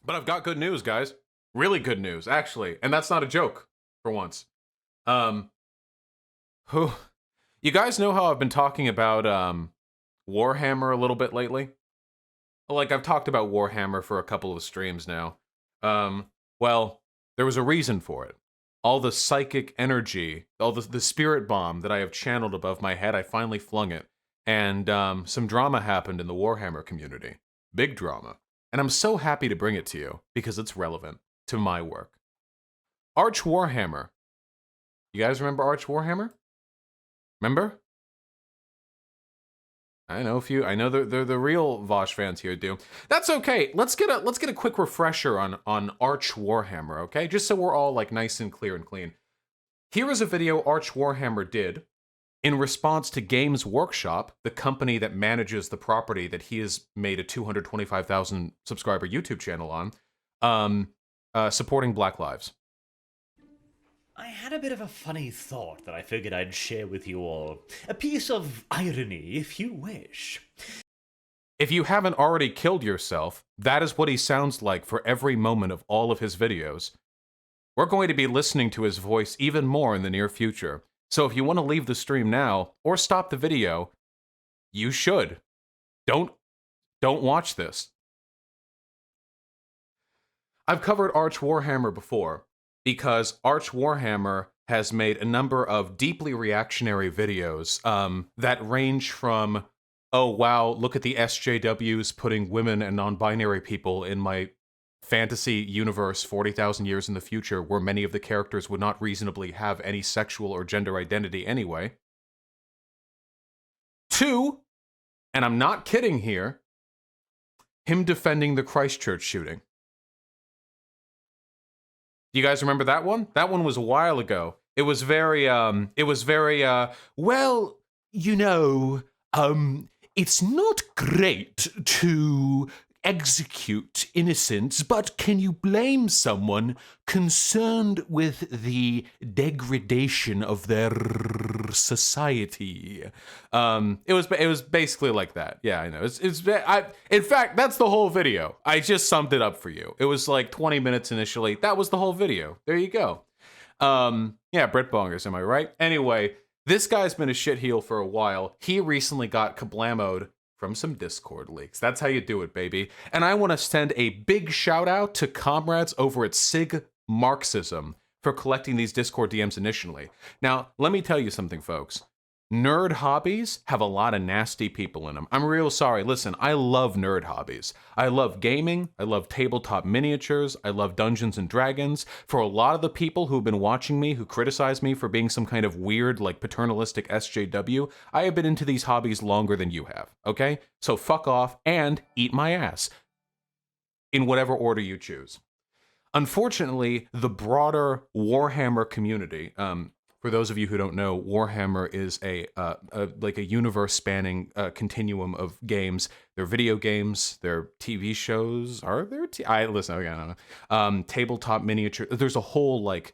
But I've got good news, guys. Really good news, actually. And that's not a joke, for once. Um, who, you guys know how I've been talking about, Warhammer a little bit lately? Like, I've talked about Warhammer for a couple of streams now. Um, well, there was a reason for it. All the psychic energy, all the spirit bomb that I have channeled above my head, I finally flung it. And, some drama happened in the Warhammer community. Big drama. And I'm so happy to bring it to you, because it's relevant to my work. Arch Warhammer. You guys remember Arch Warhammer? Remember? I know a few. I know the real Vosh fans here do. That's okay. Let's get a quick refresher on Arch Warhammer, okay? Just so we're all like nice and clear and clean. Here is a video Arch Warhammer did in response to Games Workshop, the company that manages the property that he has made a 225,000 subscriber YouTube channel on, supporting Black Lives. I had a bit of a funny thought that I figured I'd share with you all. A piece of irony, if you wish. If you haven't already killed yourself, that is what he sounds like for every moment of all of his videos. We're going to be listening to his voice even more in the near future. So if you want to leave the stream now, or stop the video, you should. Don't watch this. I've covered Arch Warhammer before, because Arch Warhammer has made a number of deeply reactionary videos that range from, oh wow, look at the SJWs putting women and non-binary people in my fantasy universe 40,000 years in the future, where many of the characters would not reasonably have any sexual or gender identity anyway. Two, and I'm not kidding here, him defending the Christchurch shooting. Do you guys remember that one? That one was a while ago. It was very, well, you know, it's not great to execute innocents, but can you blame someone concerned with the degradation of their society? It was basically like that. Yeah, I know. In fact, that's the whole video. I just summed it up for you. It was like 20 minutes initially. That was the whole video. There you go. Yeah, Brit Bongers, am I right? Anyway, this guy's been a shitheel for a while. He recently got kablamoed from some Discord leaks. That's how you do it, baby. And I want to send a big shout out to comrades over at Sig Marxism for collecting these Discord DMs initially. Now, let me tell you something, folks. Nerd hobbies have a lot of nasty people in them. I'm real sorry. Listen, I love nerd hobbies. I love gaming. I love tabletop miniatures. I love Dungeons and Dragons. For a lot of the people who've been watching me, who criticize me for being some kind of weird, like paternalistic SJW, I have been into these hobbies longer than you have, okay? So fuck off and eat my ass. In whatever order you choose. Unfortunately, the broader Warhammer community, for those of you who don't know, Warhammer is like a universe-spanning continuum of games. They're video games, they're TV shows. Are there? Listen, okay, I don't know. Tabletop miniature. There's a whole like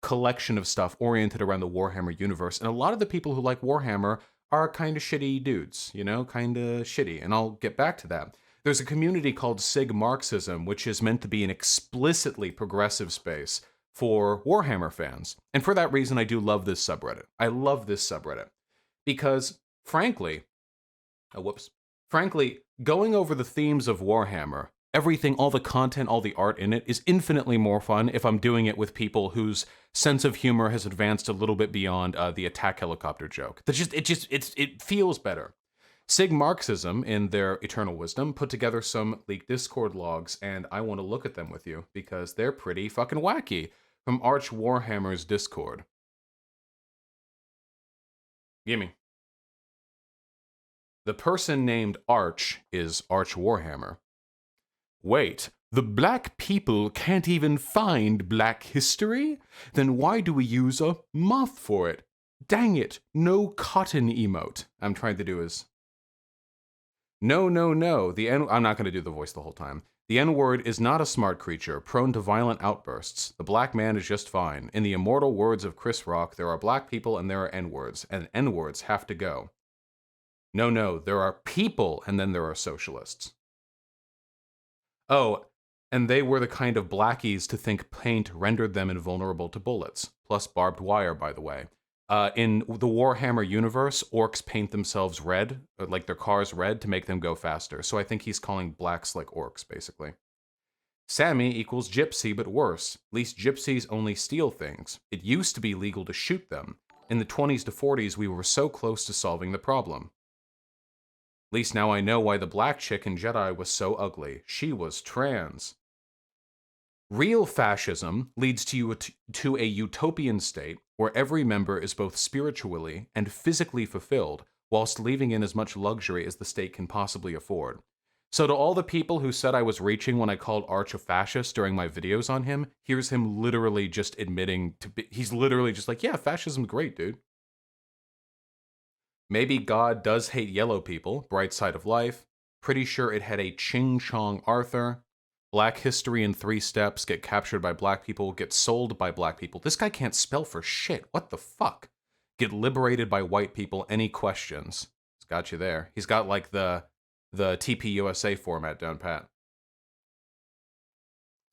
collection of stuff oriented around the Warhammer universe, and a lot of the people who like Warhammer are kind of shitty dudes, you know, kind of shitty. And I'll get back to that. There's a community called Sig Marxism, which is meant to be an explicitly progressive space for Warhammer fans. And for that reason, I do love this subreddit. I love this subreddit because, frankly, going over the themes of Warhammer, everything, all the content, all the art in it is infinitely more fun if I'm doing it with people whose sense of humor has advanced a little bit beyond the attack helicopter joke. It feels better. Sig Marxism, in their eternal wisdom, put together some leaked Discord logs, and I want to look at them with you because they're pretty fucking wacky. From Arch Warhammer's Discord. Gimme. The person named Arch is Arch Warhammer. Wait, the black people can't even find black history? Then why do we use a moth for it? Dang it, no cotton emote. I'm trying to do is... No, no, no. I'm not going to do the voice the whole time. The N-word is not a smart creature, prone to violent outbursts. The black man is just fine. In the immortal words of Chris Rock, there are black people and there are N-words, and N-words have to go. No, no, there are people and then there are socialists. Oh, And they were the kind of blackies to think paint rendered them invulnerable to bullets, plus barbed wire, by the way. In the Warhammer universe, orcs paint themselves red, like their cars red, to make them go faster. So I think he's calling blacks like orcs, basically. Sammy equals gypsy, but worse. At least gypsies only steal things. It used to be legal to shoot them. In the 20s to 40s, we were so close to solving the problem. At least now I know why the black chick in Jedi was so ugly. She was trans. Real fascism leads to a utopian state where every member is both spiritually and physically fulfilled, whilst leaving in as much luxury as the state can possibly afford. So to all the people who said I was reaching when I called Arch a fascist during my videos on him, here's him literally just admitting to be, he's literally just like, yeah, fascism's great, dude. Maybe God does hate yellow people, Bright Side of Life. Pretty sure it had a Ching Chong Arthur. Black history in 3 steps, get captured by black people, get sold by black people. This guy can't spell for shit. What the fuck? Get liberated by white people. Any questions? He's got you there. He's got like the TPUSA format down pat.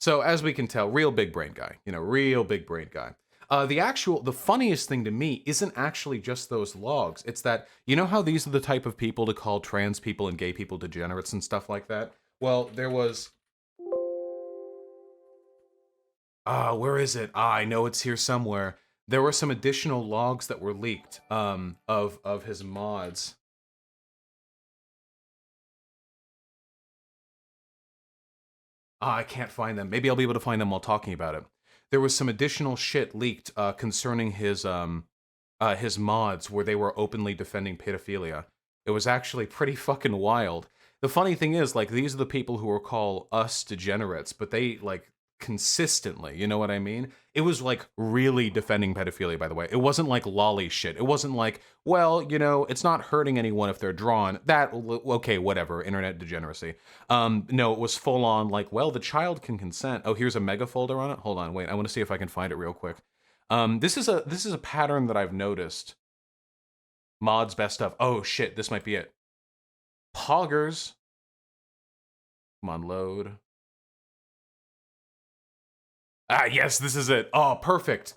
So as we can tell, real big brain guy. You know, real big brain guy. The funniest thing to me isn't actually just those logs. It's that, you know how these are the type of people to call trans people and gay people degenerates and stuff like that? Well, there was... where is it? I know it's here somewhere. There were some additional logs that were leaked, of his mods. I can't find them. Maybe I'll be able to find them while talking about it. There was some additional shit leaked, concerning his mods where they were openly defending pedophilia. It was actually pretty fucking wild. The funny thing is, like, these are the people who are called us degenerates, but they, like, consistently, you know what I mean? It was like really defending pedophilia, by the way. It wasn't like lolly shit. It wasn't like, well, you know, it's not hurting anyone if they're drawn. That, okay, whatever, internet degeneracy. No, it was full on like, well, the child can consent. Oh, here's a mega folder on it. Hold on, wait, I want to see if I can find it real quick. This is a pattern that I've noticed. Mods best of. Oh shit, this might be it. Poggers. Come on, load. Ah, yes, this is it. Oh, perfect.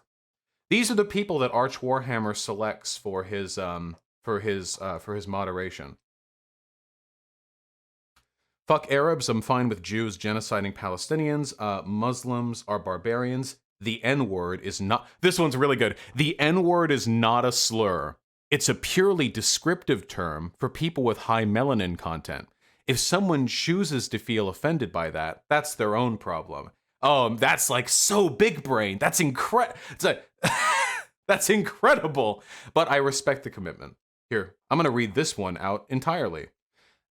These are the people that Arch Warhammer selects for his moderation. Fuck Arabs, I'm fine with Jews genociding Palestinians. Muslims are barbarians. The N-word is not... This one's really good. The N-word is not a slur. It's a purely descriptive term for people with high melanin content. If someone chooses to feel offended by that, that's their own problem. That's like so big brain. That's incredible. That's incredible. But I respect the commitment. Here, I'm going to read this one out entirely.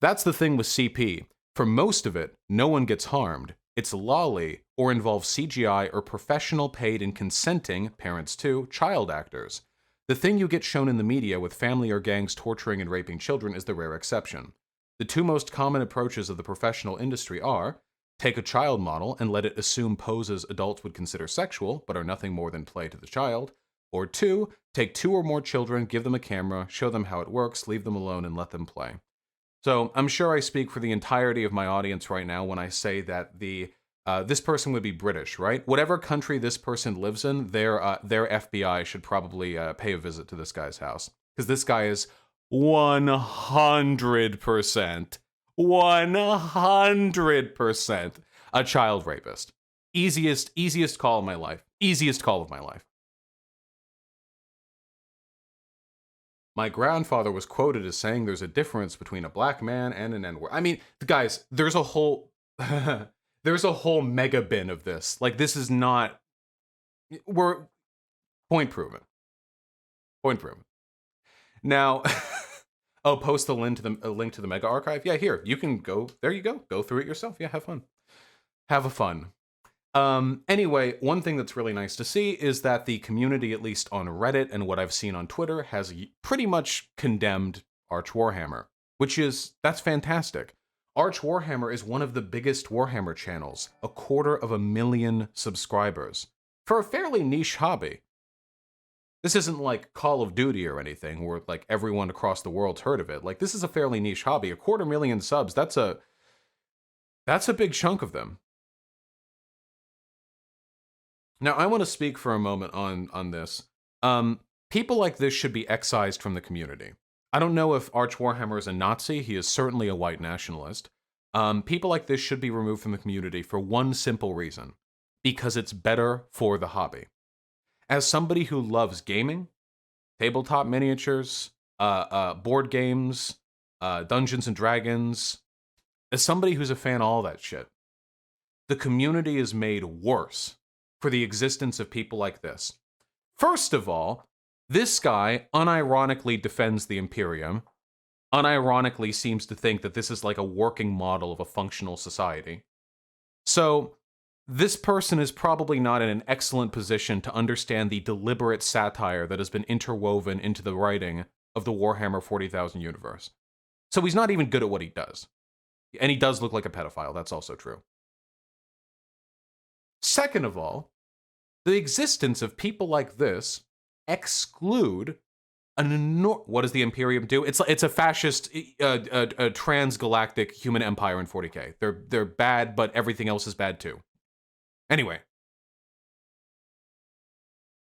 That's the thing with CP. For most of it, no one gets harmed. It's lolly or involves CGI or professional paid and consenting, parents too, child actors. The thing you get shown in the media with family or gangs torturing and raping children is the rare exception. The 2 most common approaches of the professional industry are: take a child model and let it assume poses adults would consider sexual, but are nothing more than play to the child. Or 2, take 2 or more children, give them a camera, show them how it works, leave them alone, and let them play. So I'm sure I speak for the entirety of my audience right now when I say that this person would be British, right? Whatever country this person lives in, their FBI should probably pay a visit to this guy's house. Because this guy is 100%. 100% a child rapist. Easiest call of my life. Easiest call of my life. My grandfather was quoted as saying there's a difference between a black man and an N-word. I mean, guys, there's a whole mega bin of this. Like, this is not... We're... Point proven. Point proven. Now... Oh, post a link to the Mega Archive? Yeah, here. You can go. There you go. Go through it yourself. Yeah, have fun. Have a fun. Anyway, one thing that's really nice to see is that the community, at least on Reddit and what I've seen on Twitter, has pretty much condemned Arch Warhammer, that's fantastic. Arch Warhammer is one of the biggest Warhammer channels, 250,000 subscribers, for a fairly niche hobby. This isn't like Call of Duty or anything, where like everyone across the world's heard of it. Like, this is a fairly niche hobby. 250,000 subs, that's a big chunk of them. Now, I want to speak for a moment on this. People like this should be excised from the community. I don't know if Arch Warhammer is a Nazi. He is certainly a white nationalist. People like this should be removed from the community for one simple reason: because it's better for the hobby. As somebody who loves gaming, tabletop miniatures, board games, Dungeons and Dragons, as somebody who's a fan of all that shit, the community is made worse for the existence of people like this. First of all, this guy unironically defends the Imperium, unironically seems to think that this is like a working model of a functional society. So, this person is probably not in an excellent position to understand the deliberate satire that has been interwoven into the writing of the Warhammer 40,000 universe. So he's not even good at what he does. And he does look like a pedophile, that's also true. Second of all, the existence of people like this exclude what does the Imperium do? It's a fascist, a transgalactic human empire in 40k. They're bad, but everything else is bad too. Anyway,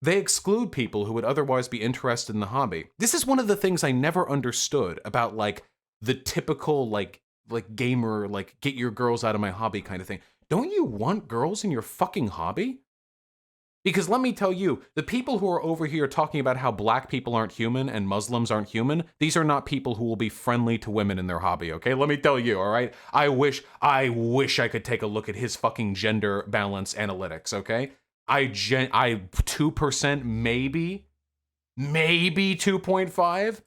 they exclude people who would otherwise be interested in the hobby. This is one of the things I never understood about like the typical like gamer, like get your girls out of my hobby kind of thing. Don't you want girls in your fucking hobby? Because let me tell you, the people who are over here talking about how black people aren't human and Muslims aren't human, these are not people who will be friendly to women in their hobby, okay? Let me tell you, all right? I wish I could take a look at his fucking gender balance analytics, okay? I 2%, maybe 2.5,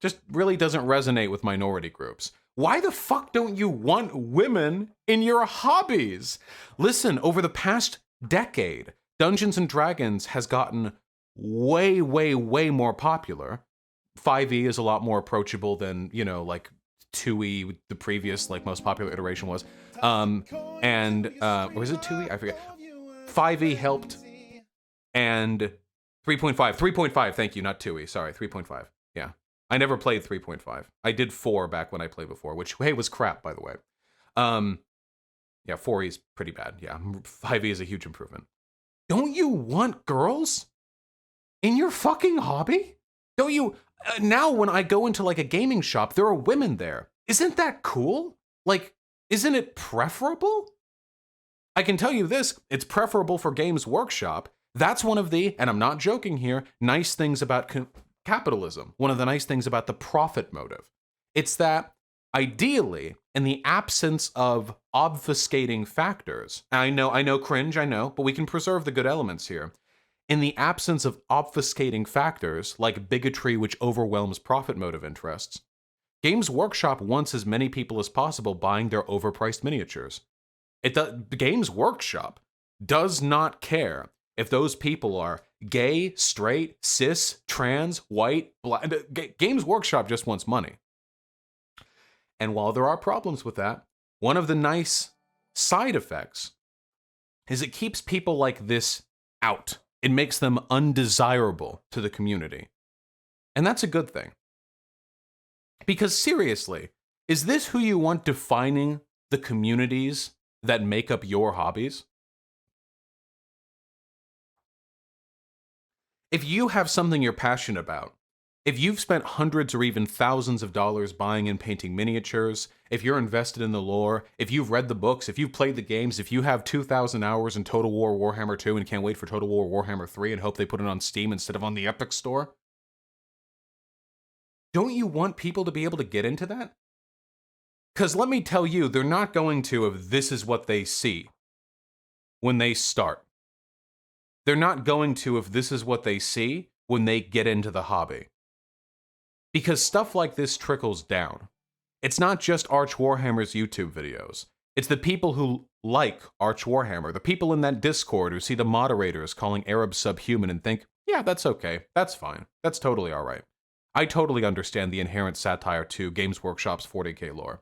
just really doesn't resonate with minority groups. Why the fuck don't you want women in your hobbies? Listen, over the past decade, Dungeons and Dragons has gotten way more popular. 5e is a lot more approachable than, you know, like 2e, the previous, like, most popular iteration was. Or is it 2e? I forget. 5e helped, and 3.5, thank you, not 2e, sorry, 3.5, yeah. I never played 3.5. I did 4 back when I played before, which, hey, was crap, by the way. Yeah, 4e is pretty bad. Yeah, 5e is a huge improvement. Don't you want girls in your fucking hobby? Don't you? Now when I go into like a gaming shop, there are women there. Isn't that cool? Like, isn't it preferable? I can tell you this, it's preferable for Games Workshop. That's one of the, and I'm not joking here, nice things about capitalism. One of the nice things about the profit motive. It's that ideally, in the absence of obfuscating factors, I know, cringe, I know, but we can preserve the good elements here. In the absence of obfuscating factors, like bigotry which overwhelms profit motive interests, Games Workshop wants as many people as possible buying their overpriced miniatures. Games Workshop does not care if those people are gay, straight, cis, trans, white, black. Games Workshop just wants money. And while there are problems with that, one of the nice side effects is it keeps people like this out. It makes them undesirable to the community. And that's a good thing. Because seriously, is this who you want defining the communities that make up your hobbies? If you have something you're passionate about, if you've spent hundreds or even thousands of dollars buying and painting miniatures, if you're invested in the lore, if you've read the books, if you've played the games, if you have 2,000 hours in Total War Warhammer 2 and can't wait for Total War Warhammer 3 and hope they put it on Steam instead of on the Epic Store, don't you want people to be able to get into that? Because let me tell you, they're not going to if this is what they see when they start. They're not going to if this is what they see when they get into the hobby. Because stuff like this trickles down. It's not just Arch Warhammer's YouTube videos. It's the people who like Arch Warhammer, the people in that Discord who see the moderators calling Arabs subhuman and think, yeah, that's okay, that's fine, that's totally alright. I totally understand the inherent satire to Games Workshop's 40k lore.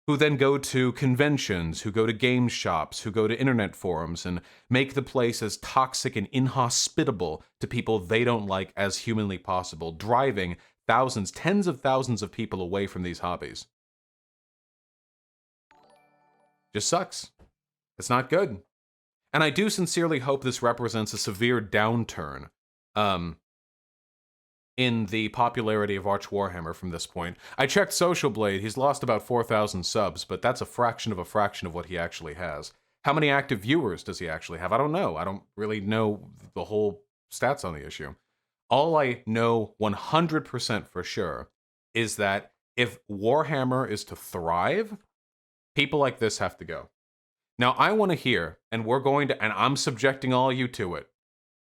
Who then go to conventions, who go to game shops, who go to internet forums, and make the place as toxic and inhospitable to people they don't like as humanly possible, driving thousands, tens of thousands of people away from these hobbies. Just sucks. It's not good. And I do sincerely hope this represents a severe downturn in the popularity of Arch Warhammer from this point. I checked Social Blade, he's lost about 4,000 subs, but that's a fraction of what he actually has. How many active viewers does he actually have? I don't know. I don't really know the whole stats on the issue. All I know 100% for sure is that if Warhammer is to thrive, people like this have to go. Now, I want to hear, and I'm subjecting all you to it.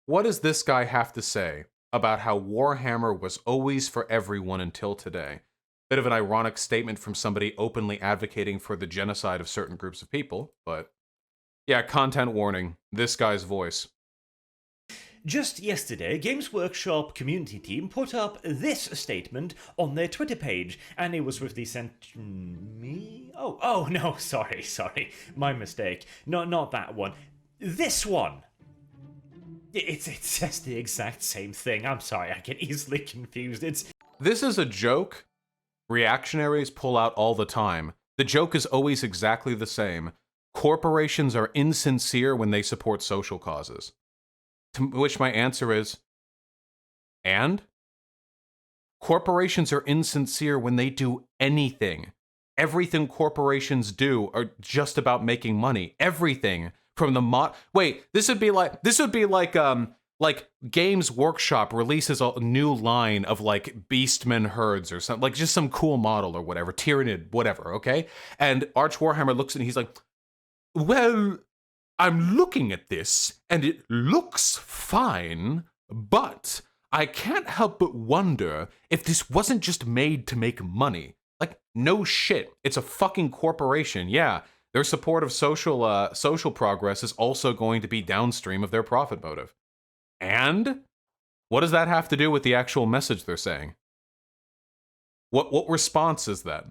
What does this guy have to say about how Warhammer was always for everyone until today? Bit of an ironic statement from somebody openly advocating for the genocide of certain groups of people, but yeah, content warning, this guy's voice. Just yesterday, Games Workshop community team put up this statement on their Twitter page, and it was with the sent me? Oh, no, sorry, my mistake. No, not that one. This one. It says the exact same thing. I'm sorry, I get easily confused. This is a joke reactionaries pull out all the time. The joke is always exactly the same. Corporations are insincere when they support social causes. To which my answer is, and? Corporations are insincere when they do anything. Everything corporations do are just about making money. Everything from the Wait, this would be like Games Workshop releases a new line of like Beastmen herds or something, like just some cool model or whatever, Tyrannid, whatever, okay? And Arch Warhammer looks and he's like, well, I'm looking at this, and it looks fine, but I can't help but wonder if this wasn't just made to make money. Like, no shit. It's a fucking corporation. Yeah, their support of social progress is also going to be downstream of their profit motive. And what does that have to do with the actual message they're saying? What response is that?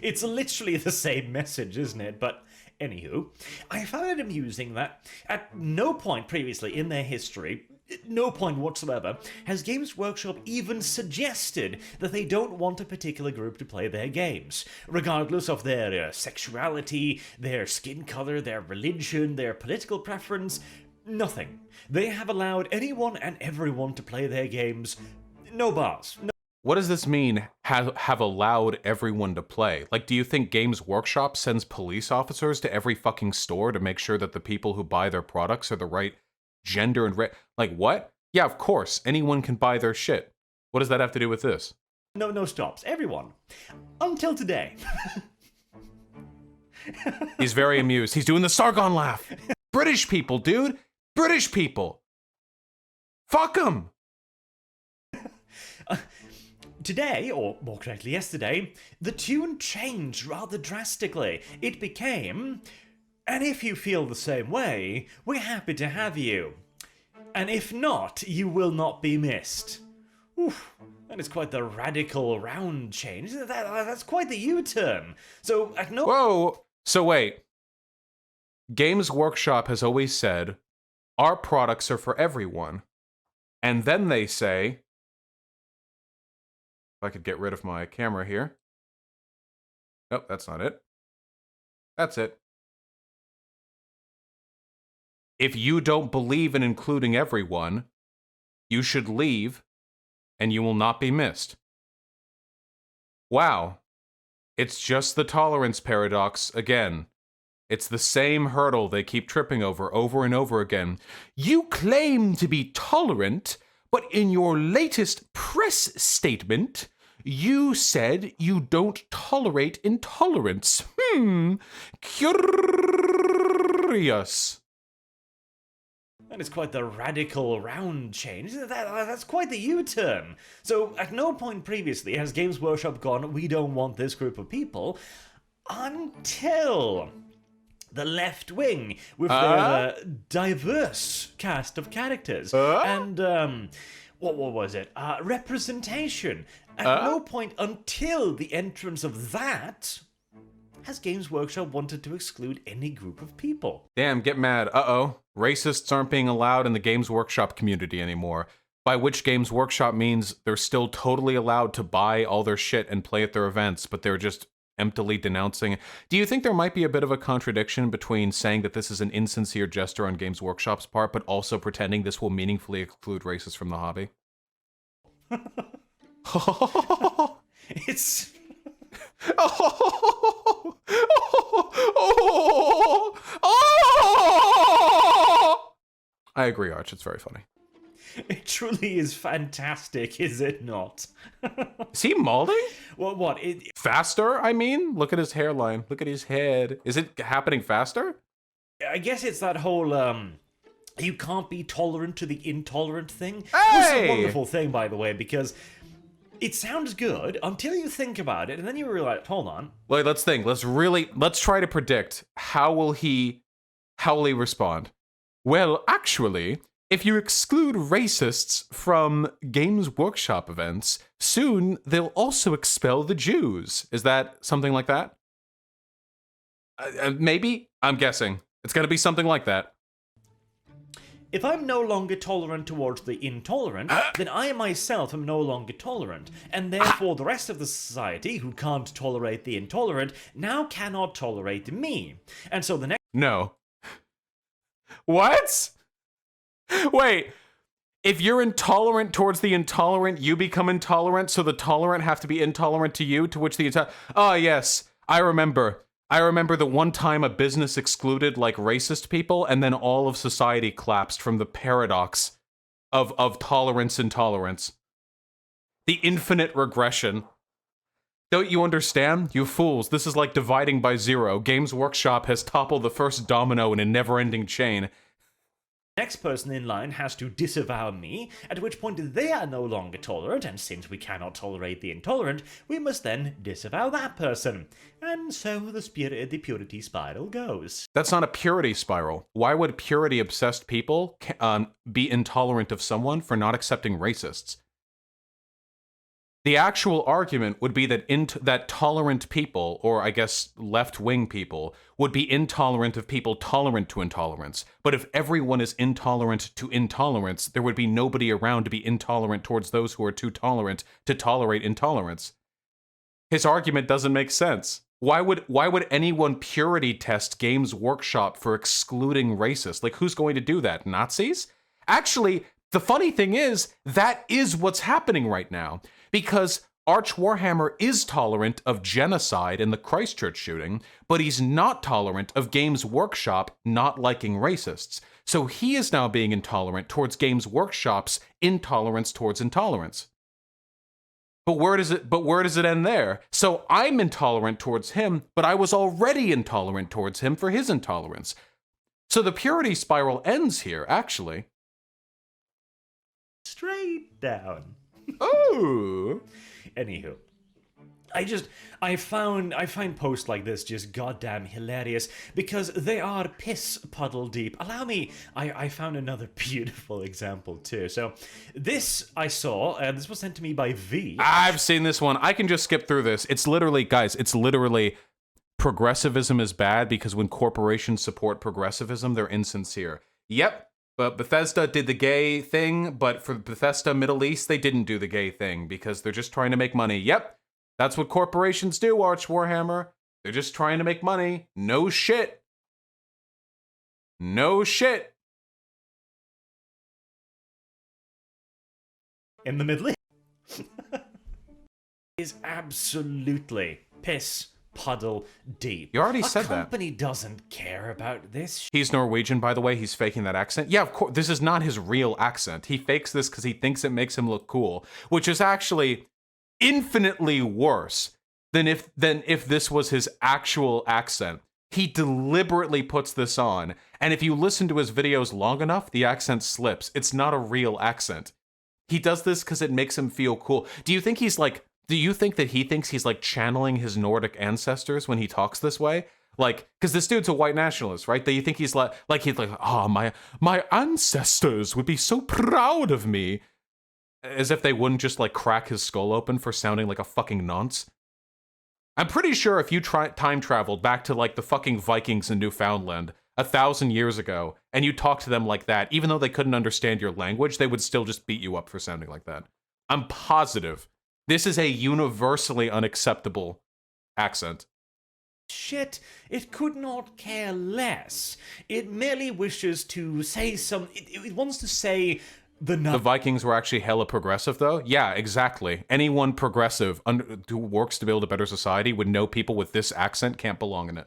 It's literally the same message, isn't it? But anywho, I found it amusing that at no point previously in their history, no point whatsoever, has Games Workshop even suggested that they don't want a particular group to play their games, regardless of their sexuality, their skin color, their religion, their political preference. Nothing. They have allowed anyone and everyone to play their games. No bars. No. What does this mean, have allowed everyone to play? Like, do you think Games Workshop sends police officers to every fucking store to make sure that the people who buy their products are the right gender and like, what? Yeah, of course, anyone can buy their shit. What does that have to do with this? No stops. Everyone. Until today. He's very amused. He's doing the Sargon laugh. British people, dude. British people. Fuck them. Today, or more correctly yesterday, the tune changed rather drastically. It became, and if you feel the same way, we're happy to have you. And if not, you will not be missed. Oof, that is quite the radical round change. That's quite the U-turn. So, at no... Whoa! So wait. Games Workshop has always said, our products are for everyone. And then they say... If I could get rid of my camera here. Nope, that's not it. That's it. If you don't believe in including everyone, you should leave, and you will not be missed. Wow. It's just the tolerance paradox again. It's the same hurdle they keep tripping over and over again. You claim to be tolerant, but in your latest press statement, you said you don't tolerate intolerance. Curious. That is quite the radical round change. That's quite the U-turn. So, at no point previously has Games Workshop gone, we don't want this group of people, until the left wing with their diverse cast of characters. And, what was it? Representation. At no point until the entrance of that has Games Workshop wanted to exclude any group of people. Damn, get mad. Uh-oh. Racists aren't being allowed in the Games Workshop community anymore. By which Games Workshop means they're still totally allowed to buy all their shit and play at their events, but they're just emptily denouncing. Do you think there might be a bit of a contradiction between saying that this is an insincere gesture on Games Workshop's part, but also pretending this will meaningfully exclude racists from the hobby? It's... I agree, Arch. It's very funny. It truly is fantastic, is it not? Is he molding? Well, what? Faster, I mean? Look at his hairline. Look at his head. Is it happening faster? I guess it's that whole, you can't be tolerant to the intolerant thing. Hey! Which is a wonderful thing, by the way, because it sounds good until you think about it, and then you realize, hold on. Wait, let's think. Let's try to predict how will he respond. Well, actually, if you exclude racists from Games Workshop events, soon they'll also expel the Jews. Is that something like that? Maybe? I'm guessing. It's going to be something like that. If I'm no longer tolerant towards the intolerant, then I myself am no longer tolerant, and therefore the rest of the society who can't tolerate the intolerant now cannot tolerate me. And so the next... No. What? Wait. If you're intolerant towards the intolerant, you become intolerant, so the tolerant have to be intolerant to you, to which the intolerant... Oh, yes. I remember the one time a business excluded, like, racist people, and then all of society collapsed from the paradox of tolerance and tolerance. The infinite regression. Don't you understand? You fools, this is like dividing by zero. Games Workshop has toppled the first domino in a never-ending chain. Next person in line has to disavow me, at which point they are no longer tolerant, and since we cannot tolerate the intolerant, we must then disavow that person. And so the purity spiral goes. That's not a purity spiral. Why would purity-obsessed people be intolerant of someone for not accepting racists? The actual argument would be that tolerant people, or I guess left-wing people, would be intolerant of people tolerant to intolerance. But if everyone is intolerant to intolerance, there would be nobody around to be intolerant towards those who are too tolerant to tolerate intolerance. His argument doesn't make sense. Why would anyone purity test Games Workshop for excluding racists? Like, who's going to do that? Nazis? Actually, the funny thing is, that is what's happening right now. Because Arch Warhammer is tolerant of genocide in the Christchurch shooting, but he's not tolerant of Games Workshop not liking racists. So he is now being intolerant towards Games Workshop's intolerance towards intolerance. But where does it end there? So I'm intolerant towards him, but I was already intolerant towards him for his intolerance. So the purity spiral ends here, actually. Straight down. Oh. Anywho, I find posts like this just goddamn hilarious because they are piss puddle deep. Allow me, I found another beautiful example too. So this I saw, this was sent to me by V. I've seen this one. I can just skip through this. It's literally, guys, progressivism is bad because when corporations support progressivism, they're insincere. Yep. But Bethesda did the gay thing, but for Bethesda Middle East, they didn't do the gay thing because they're just trying to make money. Yep, that's what corporations do, Arch Warhammer. They're just trying to make money. No shit. No shit. In the Middle East. is absolutely piss puddle deep. You already said that. A company doesn't care about this. He's Norwegian, by the way. He's faking that accent. Yeah, of course. This is not his real accent. He fakes this because he thinks it makes him look cool, which is actually infinitely worse than if this was his actual accent. He deliberately puts this on, and if you listen to his videos long enough, the accent slips. It's not a real accent. He does this because it makes him feel cool. Do you think that he thinks he's like channeling his Nordic ancestors when he talks this way? Like, because this dude's a white nationalist, right? Do you think he's like oh, my ancestors would be so proud of me, as if they wouldn't just like crack his skull open for sounding like a fucking nonce? I'm pretty sure if you time traveled back to like the fucking Vikings in Newfoundland 1,000 years ago, and you talked to them like that, even though they couldn't understand your language, they would still just beat you up for sounding like that. I'm positive. This is a universally unacceptable accent. Shit, it could not care less. It merely wishes to say it wants to say The Vikings were actually hella progressive, though? Yeah, exactly. Anyone progressive who works to build a better society would know people with this accent can't belong in it.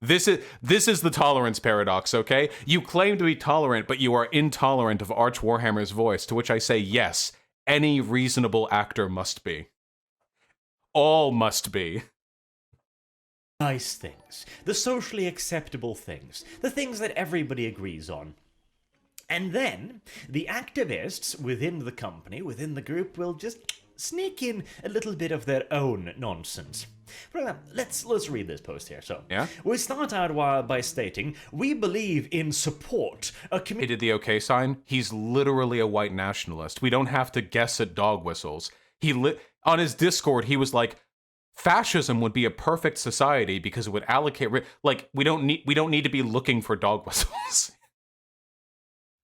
This is the tolerance paradox, okay? You claim to be tolerant, but you are intolerant of Arch Warhammer's voice, to which I say yes, any reasonable actor must be. All must be. Nice things. The socially acceptable things. The things that everybody agrees on. And then, the activists within the company, within the group, will just sneak in a little bit of their own nonsense. For example, let's read this post here. So, yeah? We start out by stating, we believe in support. He did the okay sign. He's literally a white nationalist. We don't have to guess at dog whistles. On his Discord, he was like, fascism would be a perfect society because it would allocate... we don't need to be looking for dog whistles.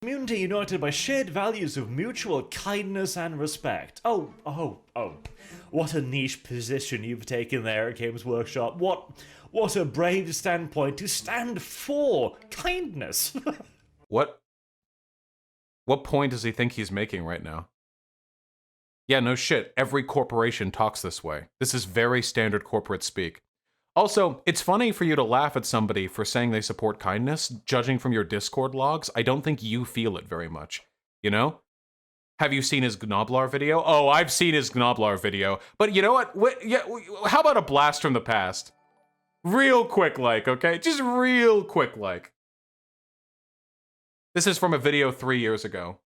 Community united by shared values of mutual kindness and respect. Oh. What a niche position you've taken there, Games Workshop. What a brave standpoint to stand for kindness. What point does he think he's making right now? Yeah, no shit. Every corporation talks this way. This is very standard corporate speak. Also, it's funny for you to laugh at somebody for saying they support kindness. Judging from your Discord logs, I don't think you feel it very much. You know? Have you seen his Gnoblar video? Oh, I've seen his Gnoblar video. But you know what? How about a blast from the past? Real quick like, okay? Just real quick like. This is from a video 3 years ago.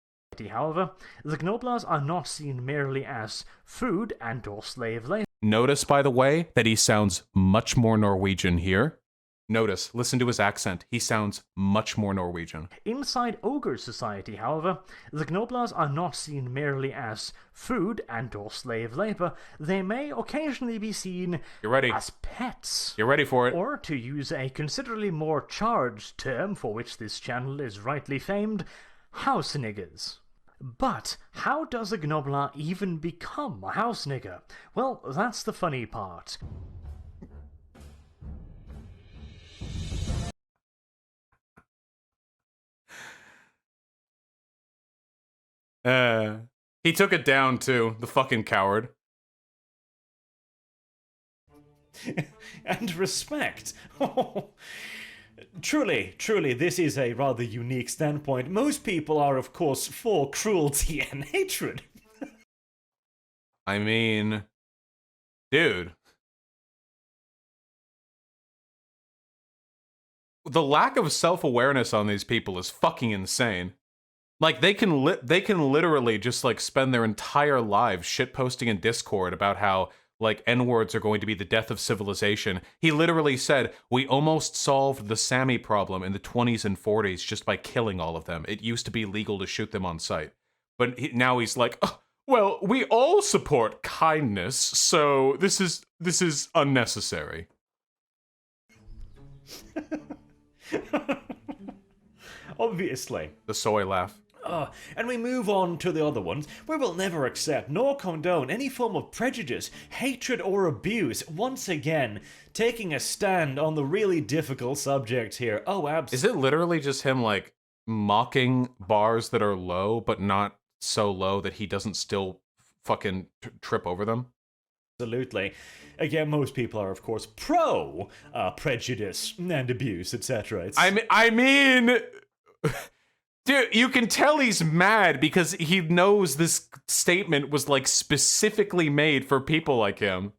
However, the Gnoblars are not seen merely as food and/or slave labor. Notice, by the way, that he sounds much more Norwegian here. Notice, listen to his accent. He sounds much more Norwegian. Inside Ogre Society, however, the Gnoblars are not seen merely as food and/or slave labor. They may occasionally be seen as pets. You're ready for it. Or, to use a considerably more charged term for which this channel is rightly famed, house niggers. But how does a Gnoblar even become a house nigger? Well, that's the funny part. He took it down too, the fucking coward. And respect. Truly, this is a rather unique standpoint. Most people are, of course, for cruelty and hatred. I mean, dude. The lack of self-awareness on these people is fucking insane. Like, they can literally just, like, spend their entire lives shitposting in Discord about how, like, N-words are going to be the death of civilization. He literally said, we almost solved the Sami problem in the 20s and 40s just by killing all of them. It used to be legal to shoot them on sight. But now he's like, oh, well, we all support kindness, so this is unnecessary. Obviously. The soy laugh. And we move on to the other ones. We will never accept nor condone any form of prejudice, hatred, or abuse. Once again, taking a stand on the really difficult subject here. Oh, absolutely. Is it literally just him, like, mocking bars that are low, but not so low that he doesn't still fucking trip over them? Absolutely. Again, most people are, of course, pro prejudice and abuse, etc. I mean... Dude, you can tell he's mad because he knows this statement was, like, specifically made for people like him.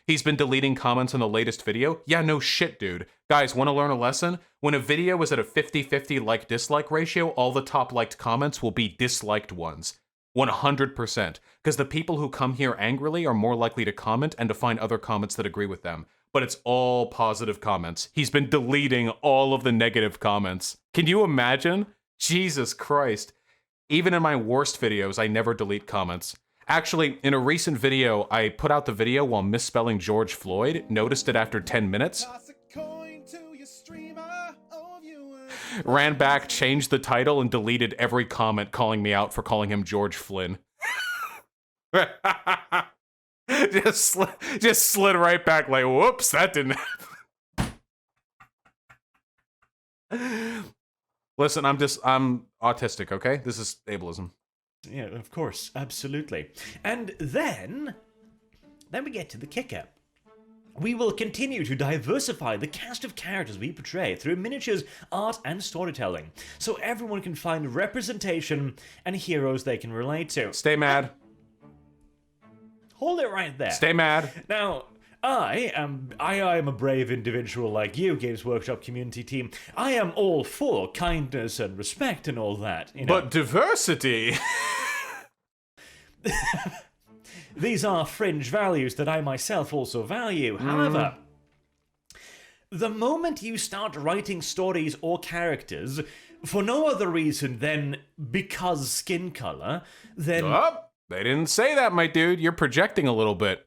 He's been deleting comments in the latest video? Yeah, no shit, dude. Guys, want to learn a lesson? When a video is at a 50-50 like-dislike ratio, all the top-liked comments will be disliked ones. 100%. Because the people who come here angrily are more likely to comment and to find other comments that agree with them. But it's all positive comments. He's been deleting all of the negative comments. Can you imagine? Jesus Christ. Even in my worst videos, I never delete comments. Actually, in a recent video, I put out the video while misspelling George Floyd, noticed it after 10 minutes, ran back, changed the title, and deleted every comment calling me out for calling him George Flynn. just slid right back like, whoops, that didn't happen. Listen, I'm autistic, okay? This is ableism. Yeah, of course, absolutely. And then we get to the kicker. We will continue to diversify the cast of characters we portray through miniatures, art, and storytelling, so everyone can find representation and heroes they can relate to. Stay mad. Hold it right there. Stay mad. Now, I am a brave individual like you, Games Workshop community team. I am all for kindness and respect and all that, you know. But diversity. These are fringe values that I myself also value. However, the moment you start writing stories or characters for no other reason than because skin color, then... Oh, they didn't say that, my dude. You're projecting a little bit.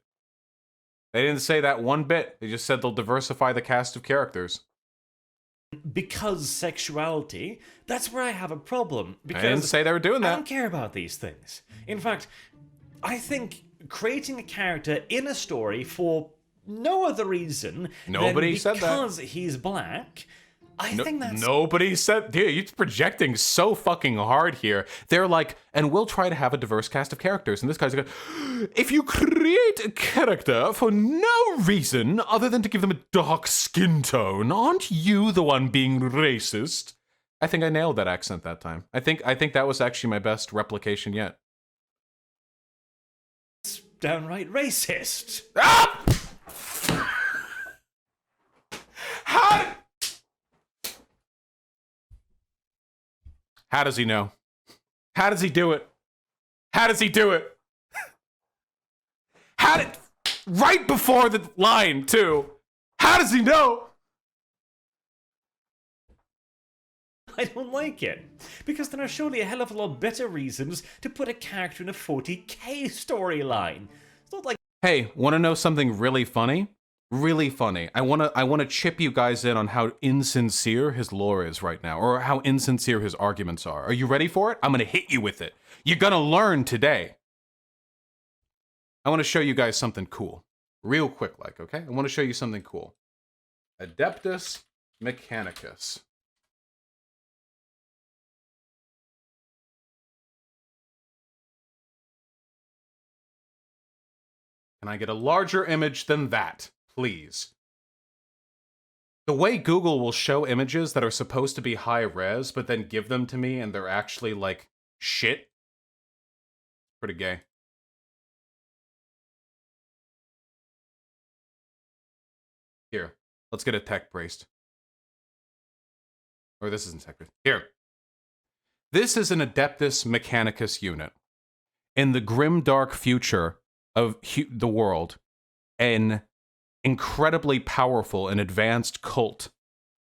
They didn't say that one bit. They just said they'll diversify the cast of characters. Because sexuality, that's where I have a problem. Because I didn't say they were doing I that. don't care about these things. In fact, I think creating a character in a story for no other reason Nobody than said that. because he's black, I think that's... Nobody said... Dude, you're projecting so fucking hard here. They're like, and we'll try to have a diverse cast of characters. And this guy's like, if you create a character for no reason other than to give them a dark skin tone, aren't you the one being racist? I think I nailed that accent that time. I think that was actually my best replication yet. It's downright racist. Ah! How does he know? How does he do it? How does he do it? Right before the line, too. How does he know? I don't like it. Because there are surely a hell of a lot better reasons to put a character in a 40k storyline. It's not like... Hey, want to know something really funny? Really funny. I want to chip you guys in on how insincere his lore is right now, or how insincere his arguments are. Are you ready for it? I'm going to hit you with it. You're going to learn today. I want to show you guys something cool. Real quick, okay? I want to show you something cool. Adeptus Mechanicus. Can I get a larger image than that, please? The way Google will show images that are supposed to be high res, but then give them to me and they're actually like shit. Pretty gay. Here, let's get a tech braced. Or this isn't tech braced. Here. This is an Adeptus Mechanicus unit. In the grim dark future of the world, an incredibly powerful and advanced cult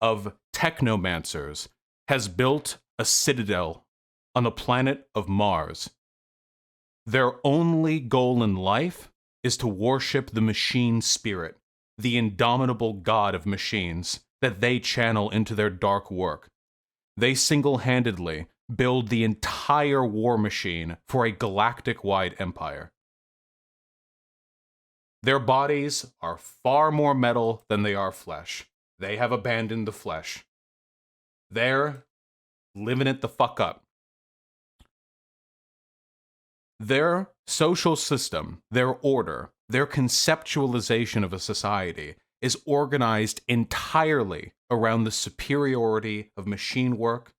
of technomancers has built a citadel on the planet of Mars. Their only goal in life is to worship the machine spirit, the indomitable god of machines that they channel into their dark work. They single-handedly build the entire war machine for a galactic-wide empire. Their bodies are far more metal than they are flesh. They have abandoned the flesh. They're living it the fuck up. Their social system, their order, their conceptualization of a society is organized entirely around the superiority of machine work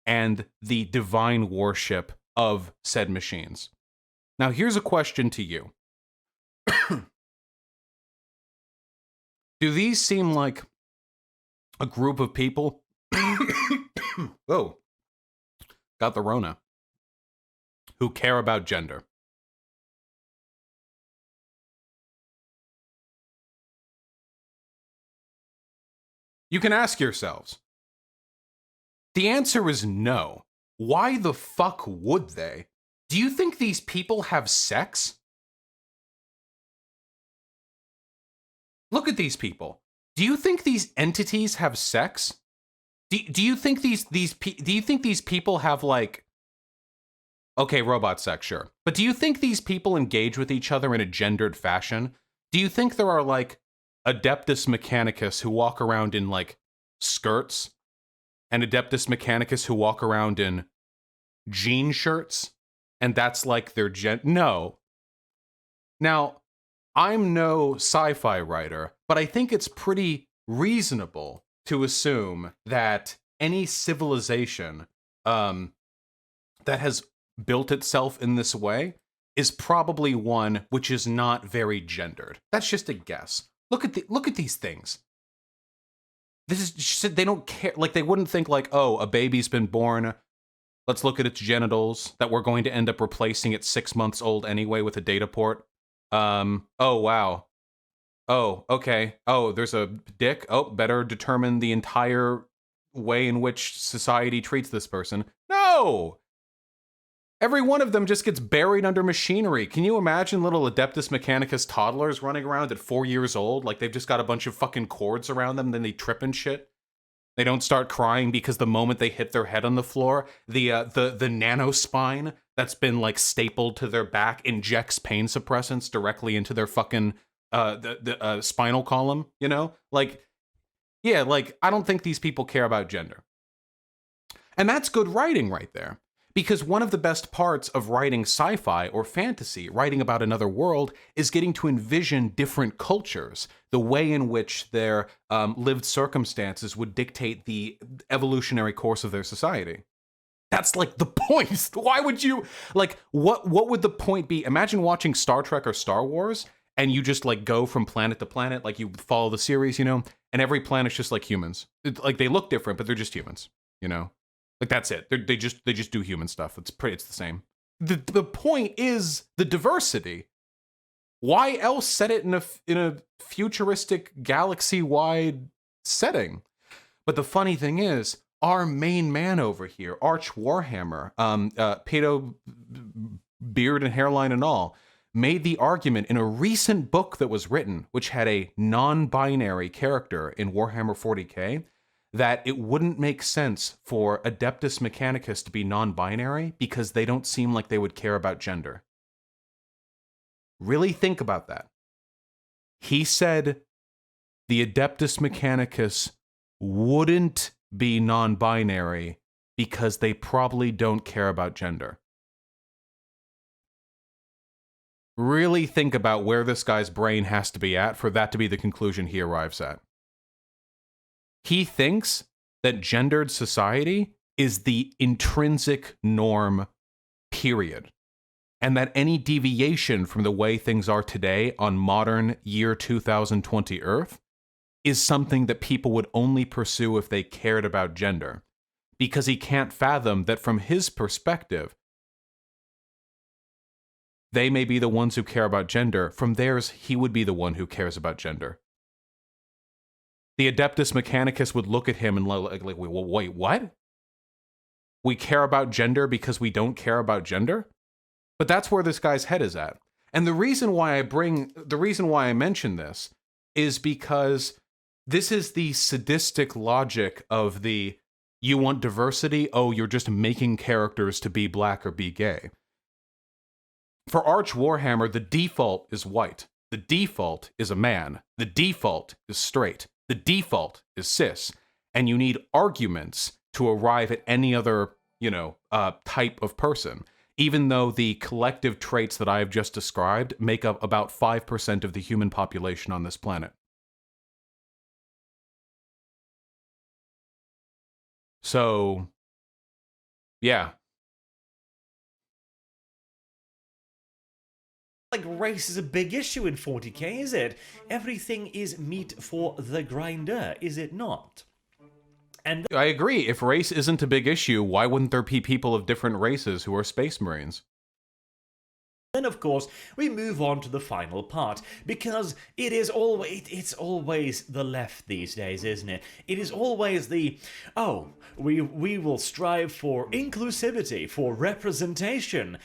and the divine worship of said machines. Now, here's a question to you. Do these seem like a group of people? Whoa. Got the Rona. Who care about gender? You can ask yourselves. The answer is no. Why the fuck would they? Do you think these people have sex? Look at these people. Do you think these entities have sex? Do you think these people have like Okay, robot sex, sure. But do you think these people engage with each other in a gendered fashion? Do you think there are, like, Adeptus Mechanicus who walk around in, like, skirts, and Adeptus Mechanicus who walk around in jean shirts, and that's, like, their No. Now, I'm no sci-fi writer, but I think it's pretty reasonable to assume that any civilization that has built itself in this way is probably one which is not very gendered. That's just a guess. Look at these things. This is just, they don't care. Like, they wouldn't think like, oh, a baby's been born. Let's look at its genitals that we're going to end up replacing at 6 months old anyway with a data port. Oh, wow. Oh, okay. Oh, there's a dick. Oh, better determine the entire way in which society treats this person. No! Every one of them just gets buried under machinery. Can you imagine little Adeptus Mechanicus toddlers running around at 4 years old? Like, they've just got a bunch of fucking cords around them, then they trip and shit. They don't start crying because the moment they hit their head on the floor, the nanospine that's been, like, stapled to their back injects pain suppressants directly into their fucking spinal column, you know? Like, yeah, like, I don't think these people care about gender. And that's good writing right there. Because one of the best parts of writing sci-fi or fantasy, writing about another world, is getting to envision different cultures, the way in which their lived circumstances would dictate the evolutionary course of their society. That's like the point. Why would you, like, what would the point be? Imagine watching Star Trek or Star Wars, and you just, like, go from planet to planet, like, you follow the series, you know, and every planet's just like humans. Like, they look different, but they're just humans, you know? Like, that's it. They just do human stuff. It's the same. The point is the diversity. Why else set it in a futuristic galaxy-wide setting? But the funny thing is, our main man over here, Arch Warhammer, pedo beard and hairline and all, made the argument in a recent book that was written, which had a non-binary character in Warhammer 40k, that it wouldn't make sense for Adeptus Mechanicus to be non-binary because they don't seem like they would care about gender. Really think about that. He said the Adeptus Mechanicus wouldn't be non-binary because they probably don't care about gender. Really think about where this guy's brain has to be at for that to be the conclusion he arrives at. He thinks that gendered society is the intrinsic norm, period. And that any deviation from the way things are today on modern year 2020 Earth is something that people would only pursue if they cared about gender. Because he can't fathom that from his perspective, they may be the ones who care about gender. From theirs, he would be the one who cares about gender. The Adeptus Mechanicus would look at him and like, wait, what? We care about gender because we don't care about gender? But that's where this guy's head is at. And the reason why I mention this is because this is the sadistic logic of the, you want diversity? Oh, you're just making characters to be black or be gay. For Arch Warhammer, the default is white. The default is a man. The default is straight. The default is cis, and you need arguments to arrive at any other, type of person, even though the collective traits that I have just described make up about 5% of the human population on this planet. So, yeah. Like, race is a big issue in 40k, is it? Everything is meat for the grinder, is it not? And I agree. If race isn't a big issue, why wouldn't there be people of different races who are space marines? then, of course, we move on to the final part, because it's always the left these days, isn't it? It is always the, we will strive for inclusivity, for representation,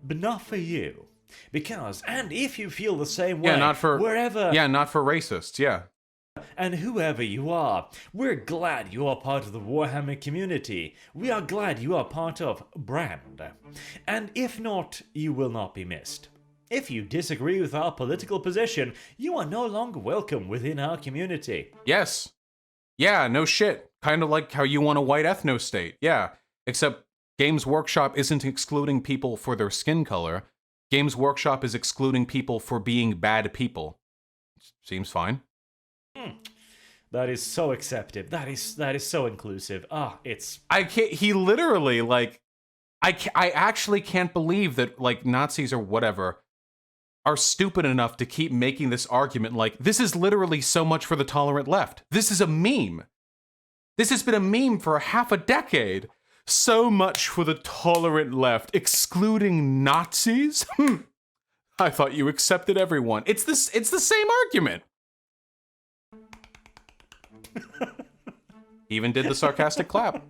but not for you. Because, and if you feel the same way, not for wherever... Yeah, not for racists, yeah. and whoever you are. We're glad you are part of the Warhammer community. We are glad you are part of Brand. And if not, you will not be missed. If you disagree with our political position, you are no longer welcome within our community. Yes. Yeah, no shit. Kind of like how you want a white ethno state. Yeah. Except Games Workshop isn't excluding people for their skin color. Games Workshop is excluding people for being bad people. Seems fine. That is so acceptive. That is so inclusive. I can't, he literally, like, I actually can't believe that, like, Nazis or whatever are stupid enough to keep making this argument like, this is literally so much for the tolerant left. This is a meme. This has been a meme for half a decade. So much for the tolerant left, excluding Nazis? I thought you accepted everyone. It's the same argument. Even did the sarcastic clap.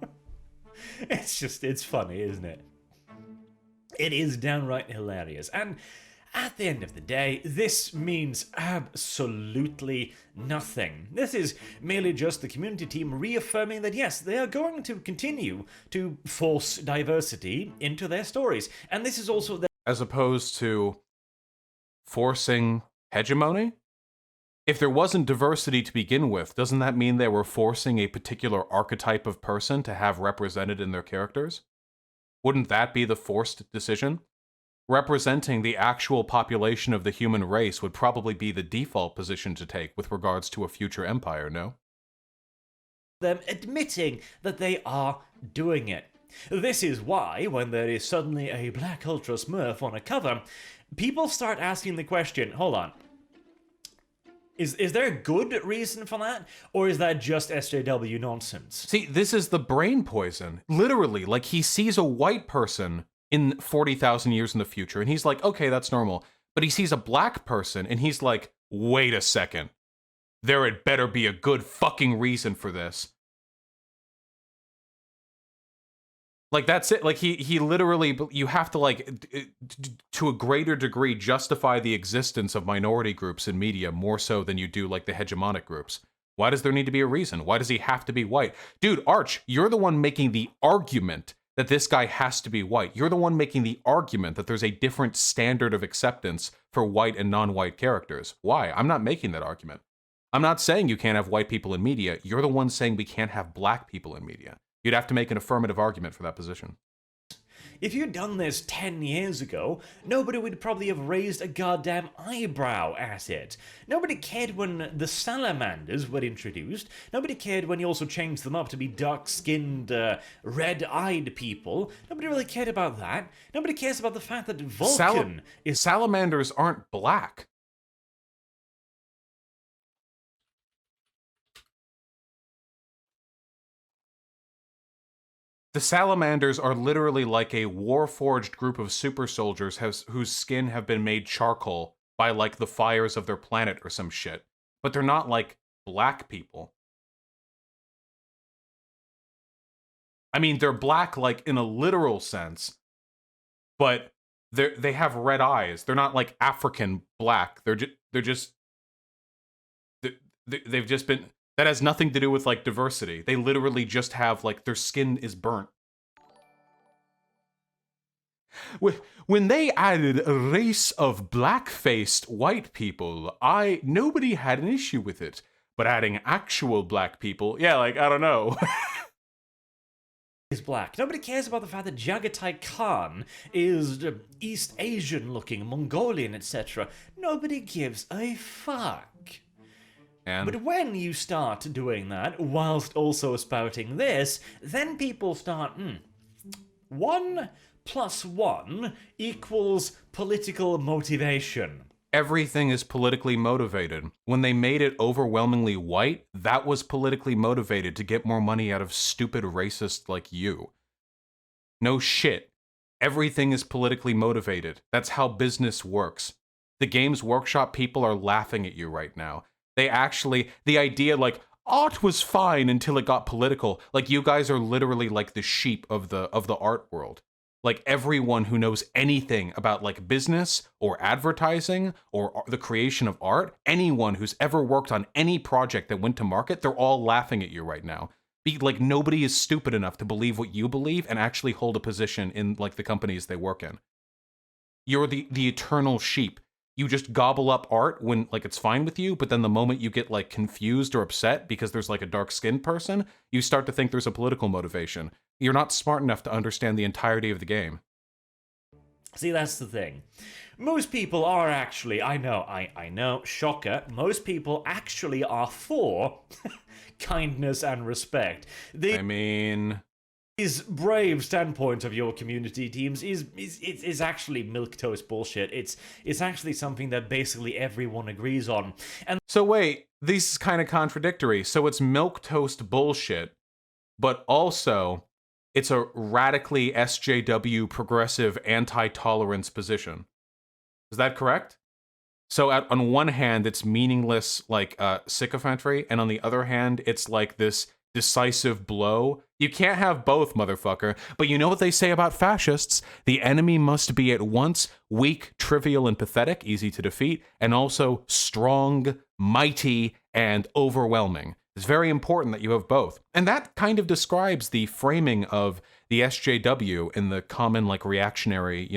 It's funny, isn't it? It is downright hilarious. And at the end of the day, this means absolutely nothing. This is merely just the community team reaffirming that yes, they are going to continue to force diversity into their stories. And this is also as opposed to forcing hegemony? If there wasn't diversity to begin with, doesn't that mean they were forcing a particular archetype of person to have represented in their characters? Wouldn't that be the forced decision? Representing the actual population of the human race would probably be the default position to take with regards to a future empire, no? them admitting that they are doing it. This is why, when there is suddenly a Black Ultra Smurf on a cover, people start asking the question, hold on, is there a good reason for that? Or is that just SJW nonsense? See, this is the brain poison. Literally, like, he sees a white person in 40,000 years in the future, and he's like, okay, that's normal. But he sees a black person, and he's like, wait a second. There had better be a good fucking reason for this. Like, that's it. Like, he literally, you have to, like, to a greater degree, justify the existence of minority groups in media more so than you do, like, the hegemonic groups. Why does there need to be a reason? Why does he have to be white? Dude, Arch, you're the one making the argument that this guy has to be white. You're the one making the argument that there's a different standard of acceptance for white and non-white characters. Why? I'm not making that argument. I'm not saying you can't have white people in media. You're the one saying we can't have black people in media. You'd have to make an affirmative argument for that position. If you'd done this 10 years ago, nobody would probably have raised a goddamn eyebrow at it. Nobody cared when the salamanders were introduced. Nobody cared when you also changed them up to be dark-skinned, red-eyed people. Nobody really cared about that. Nobody cares about the fact that Vulcan is... Salamanders aren't black. The salamanders are literally like a war-forged group of super soldiers whose skin have been made charcoal by, like, the fires of their planet or some shit. But they're not, like, black people. I mean, they're black, like, in a literal sense, but they have red eyes. They're not, like, African black. They've just been... That has nothing to do with, like, diversity. They literally just have, like, their skin is burnt. When they added a race of black-faced white people, nobody had an issue with it. But adding actual black people, yeah, like, I don't know. is black. Nobody cares about the fact that Jagatai Khan is East Asian-looking, Mongolian, etc. Nobody gives a fuck. But when you start doing that, whilst also spouting this, then people start, 1 + 1 equals political motivation. Everything is politically motivated. When they made it overwhelmingly white, that was politically motivated to get more money out of stupid racists like you. No shit. Everything is politically motivated. That's how business works. The Games Workshop people are laughing at you right now. They actually, the idea, like, art was fine until it got political. Like, you guys are literally like the sheep of the art world. like everyone who knows anything about like business or advertising or the creation of art, anyone who's ever worked on any project that went to market, they're all laughing at you right now. Like nobody is stupid enough to believe what you believe and actually hold a position in like the companies they work in. You're the eternal sheep. You just gobble up art when like it's fine with you, but then the moment you get like confused or upset because there's like a dark-skinned person, you start to think there's a political motivation. You're not smart enough to understand the entirety of the game. See, that's the thing. Most people are actually, I know, shocker, most people actually are for kindness and respect. This brave standpoint of your community teams is actually milquetoast bullshit. It's actually something that basically everyone agrees on. And so wait, this is kind of contradictory. So it's milquetoast bullshit, but also it's a radically SJW progressive anti-tolerance position. Is that correct? So on one hand, it's meaningless like sycophantry, and on the other hand, it's like this decisive blow. You can't have both, motherfucker. But you know what they say about fascists? The enemy must be at once weak, trivial, and pathetic, easy to defeat, and also strong, mighty, and overwhelming. It's very important that you have both. And that kind of describes the framing of the SJW in the common, like, reactionary,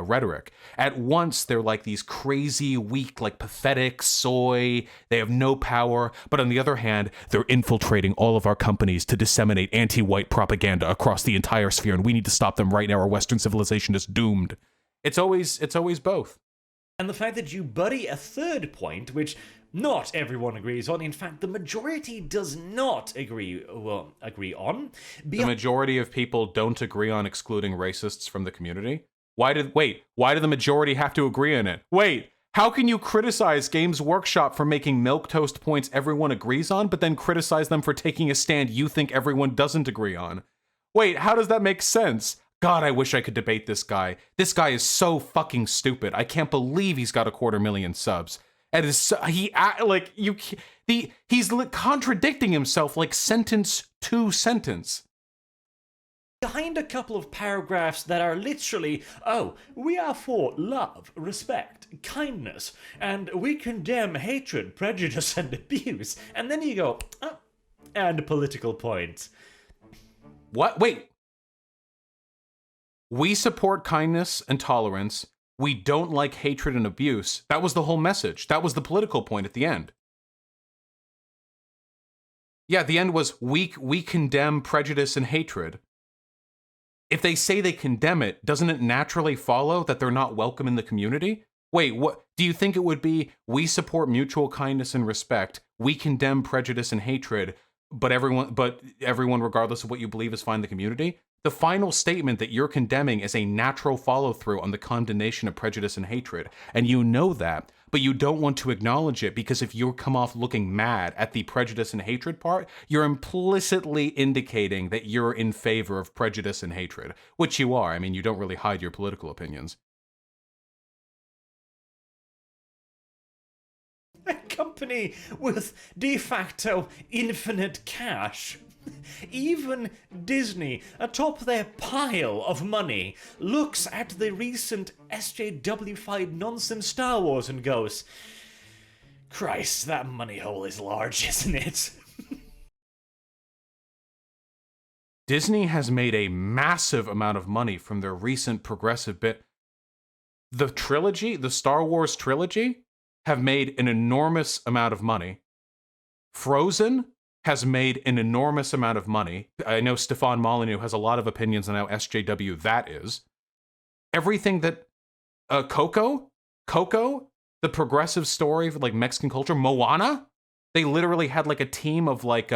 rhetoric. At once, they're like these crazy, weak, like, pathetic, soy, they have no power, but on the other hand, they're infiltrating all of our companies to disseminate anti-white propaganda across the entire sphere, and we need to stop them right now, or Western civilization is doomed. It's always both. And the fact that you buddy a third point, which not everyone agrees on, in fact, the majority does not agree on. The majority of people don't agree on excluding racists from the community? Why do the majority have to agree on it? Wait, how can you criticize Games Workshop for making milquetoast points everyone agrees on, but then criticize them for taking a stand you think everyone doesn't agree on? Wait, how does that make sense? God, I wish I could debate this guy. This guy is so fucking stupid. I can't believe he's got 250,000 subs. And he's contradicting himself like sentence to sentence. Behind a couple of paragraphs that are literally, we are for love, respect, kindness, and we condemn hatred, prejudice, and abuse. And then you go, and political points. What? Wait. We support kindness and tolerance. We don't like hatred and abuse. That was the whole message. That was the political point at the end. Yeah, the end was we condemn prejudice and hatred. If they say they condemn it, doesn't it naturally follow that they're not welcome in the community? Wait, what? Do you think it would be we support mutual kindness and respect, we condemn prejudice and hatred, but everyone regardless of what you believe is fine in the community? The final statement that you're condemning is a natural follow-through on the condemnation of prejudice and hatred, and you know that, but you don't want to acknowledge it because if you come off looking mad at the prejudice and hatred part, you're implicitly indicating that you're in favor of prejudice and hatred, which you are. I mean, you don't really hide your political opinions. A company with de facto infinite cash. Even Disney, atop their pile of money, looks at the recent SJW-fied nonsense Star Wars and goes, Christ, that money hole is large, isn't it? Disney has made a massive amount of money from their recent progressive bit. The trilogy, the Star Wars trilogy, have made an enormous amount of money. Frozen has made an enormous amount of money. I know Stefan Molyneux has a lot of opinions on how SJW that is. Everything that Coco, the progressive story for like Mexican culture, Moana, they literally had like a team of like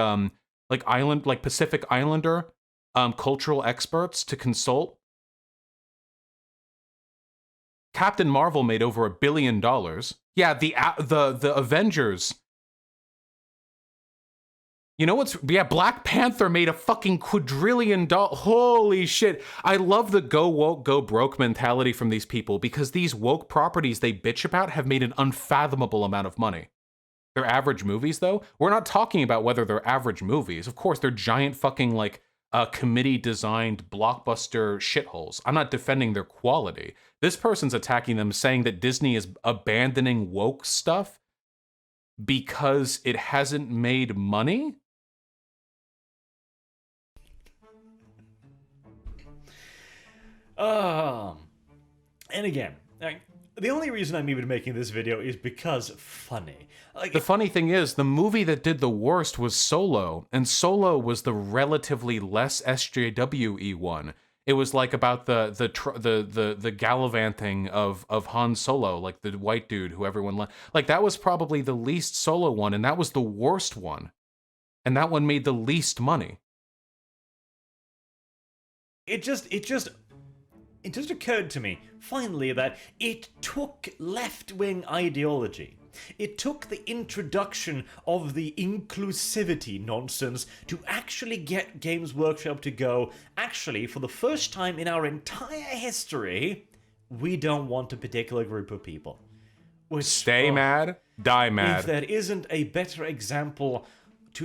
Pacific Islander cultural experts to consult. Captain Marvel made over $1 billion. Yeah, the Avengers. You know what's... Yeah, Black Panther made a fucking quadrillion dollars. Holy shit. I love the go woke, go broke mentality from these people because these woke properties they bitch about have made an unfathomable amount of money. They're average movies, though. We're not talking about whether they're average movies. Of course, they're giant fucking, like, committee-designed blockbuster shitholes. I'm not defending their quality. This person's attacking them, saying that Disney is abandoning woke stuff because it hasn't made money? And again, the only reason I'm even making this video is because funny. Like, The funny thing is, the movie that did the worst was Solo, and Solo was the relatively less SJW-y one. It was like about the gallivanting of Han Solo, like the white dude who everyone like. That was probably the least Solo one, and that was the worst one, and that one made the least money. it just occurred to me finally that it took left-wing ideology. It took the introduction of the inclusivity nonsense to actually get Games Workshop to go, actually, for the first time in our entire history, we don't want a particular group of people. Which, Stay mad, die mad. If there isn't a better example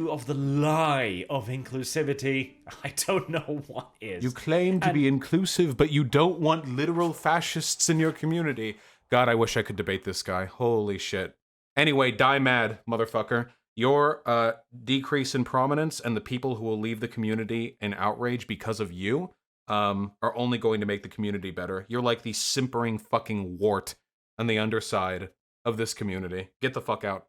of the lie of inclusivity, I don't know what is. You claim to be inclusive, but you don't want literal fascists in your community. God, I wish I could debate this guy. Holy shit. Anyway, die mad, motherfucker. Your decrease in prominence and the people who will leave the community in outrage because of you are only going to make the community better. You're like the simpering fucking wart on the underside of this community. Get the fuck out.